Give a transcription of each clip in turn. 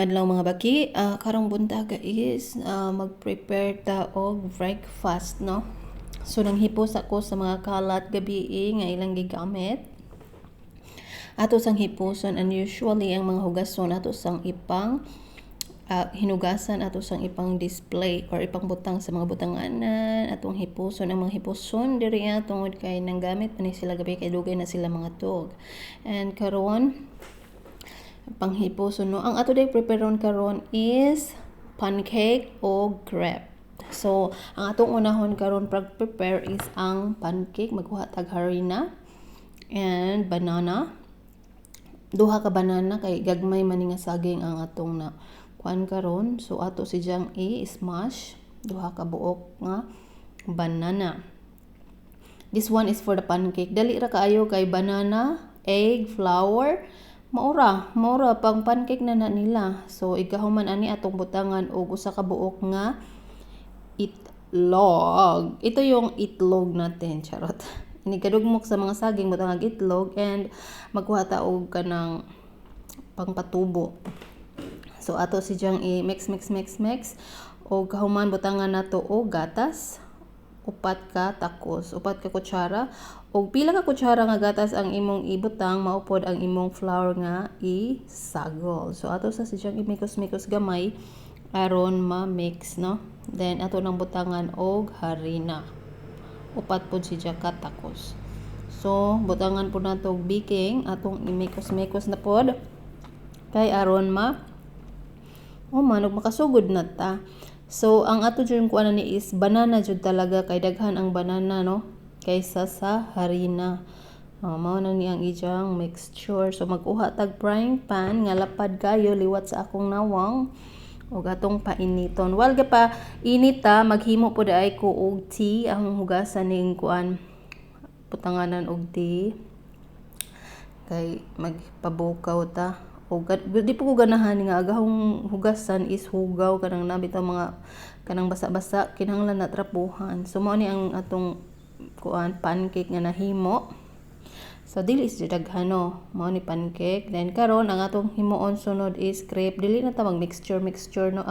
adlaw mga baki. Karong buntaga is mag-prepare ta og breakfast, no? So nanghipos ako sa mga kalat gabi nga ilang gigamit. Ato sang hipuson, and usually ang mga hugason ato sang ipang hinugasan ato sang ipang display or ipang butang sa mga butanganan atong hipuson. Ang mga hipuson diri tungod kay nanggamit pa ni sila gabi kay dugay na sila mga tug. And karon panghipuson, no, ang ato day preparon karon is pancake o crepe. So ang atong unahon karon prepare is ang pancake. Magkuha tag harina and banana, duha ka banana kay gagmay man nga saging ang atong na kuan karon. So ato si Jang i-smash duha ka buok nga banana. This one is for the pancake. Dali ra kaayo kay banana, egg, flour, maura pang pancake na nila. So igahuman ani atong butangan og usa ka buok nga itlog. Ito yung itlog natin, charot. Ini kadugmok sa mga saging butang ang itlog, and magkuha ta og kanang pangpatubo. So ato si Jang i-mix og kahuman butangan nato og gatas, upat ka kutsara, og pila ka kutsara nga gatas ang imong ibutang, maupod ang imong flour nga isagol. So ato sa si Jang i-mikos gamay aron ma-mix, no? Then ato nang butangan og harina, upat pod si Jang ka takos. So butangan po nato og baking, atong i-mikos na pod kay aron manog makasugod na ta. So ang ato jud kuan ni is banana jud talaga kay daghan ang banana, no, kaysa sa harina. Mao na ni ang ijang mixture. So magkuha tag frying pan nga lapad kayo liwat sa akong nawang ug atong painiton. Wal ga pa inita, maghimo po daay ko og tea. Ang hugasan ning kuan butanganan og tea kay magpabukaw ta. O di po ko ganahan nga agahong hugasan is hugaw kanang nabitaw mga kanang basa-basa, kinahanglan na trapuhan. So mao ni ang atong kuan pancake nga nahimo. So dili is daghano, mao ni pancake. Then karon ang atong himuon sunod is crepe. Dili na ta mag mixture no,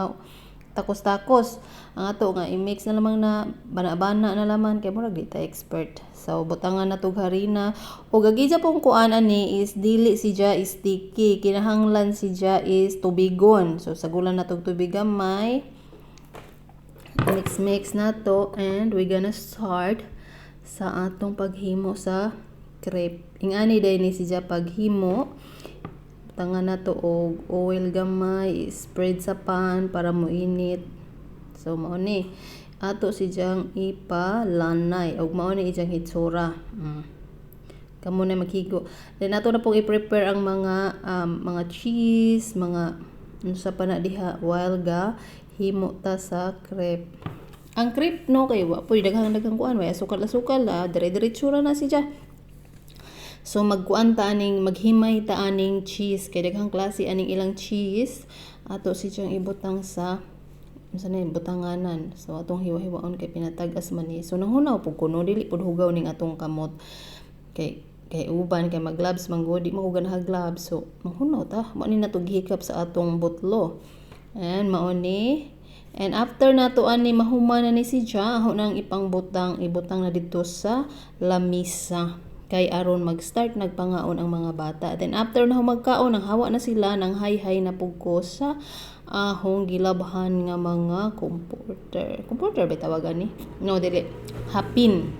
takos ang ato nga i-mix na lamang na bana-bana na laman kay murag di ta expert. So butangan na tug harina ug gagija pong kuan ani is dili siya is sticky, kinahanglan siya is tubigon. So sagulan na tug tubig gamay, mix na to, and we gonna start sa atong paghimo sa crepe. Ingani day ni siya paghimo. Butangan na to og oil gamay, spread sa pan para moinit. So mao ni ato si Jang ipalanay og mao ni ijang hitsura. Kamo na maghigo. Then ato na pong i-prepare ang mga cheese, mga sa pana diha while ga himo ta sa crepe. Ang crepe, no, kay wa poy daghang kuan, way asukal dire-diretso na siya. So magkuan ta aning maghimay ta aning cheese kay daghang klase aning ilang cheese. Ato si Jang ibutang sa butanganan. So atong hiwa-hiwaon kay pinatagas man ni. So nanghunaw pug kuno dili pud hugaw ning atong kamot. Kay uban kay mag-gloves man go, di mo ganaha gloves. So manghunaw ta, mao ni natug hikap sa atong butlo. And mao ni, and after nato ani mahuman na ni si Jang, aho nang ibutang na didto sa lamisa kay aron mag-start nagpangaon ang mga bata. Then after na magkaon, ang hawa na sila ng hay-hay na pugko sa ahong gilabhan nga mga comforter ba tawagan ni? No, dili, hapin.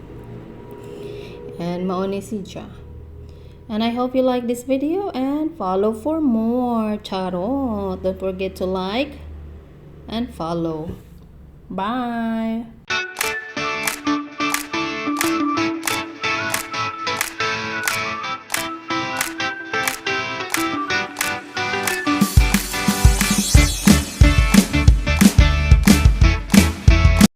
And mao ni si Ja. And I hope you like this video and follow for more. Charot. Don't forget to like and follow. Bye.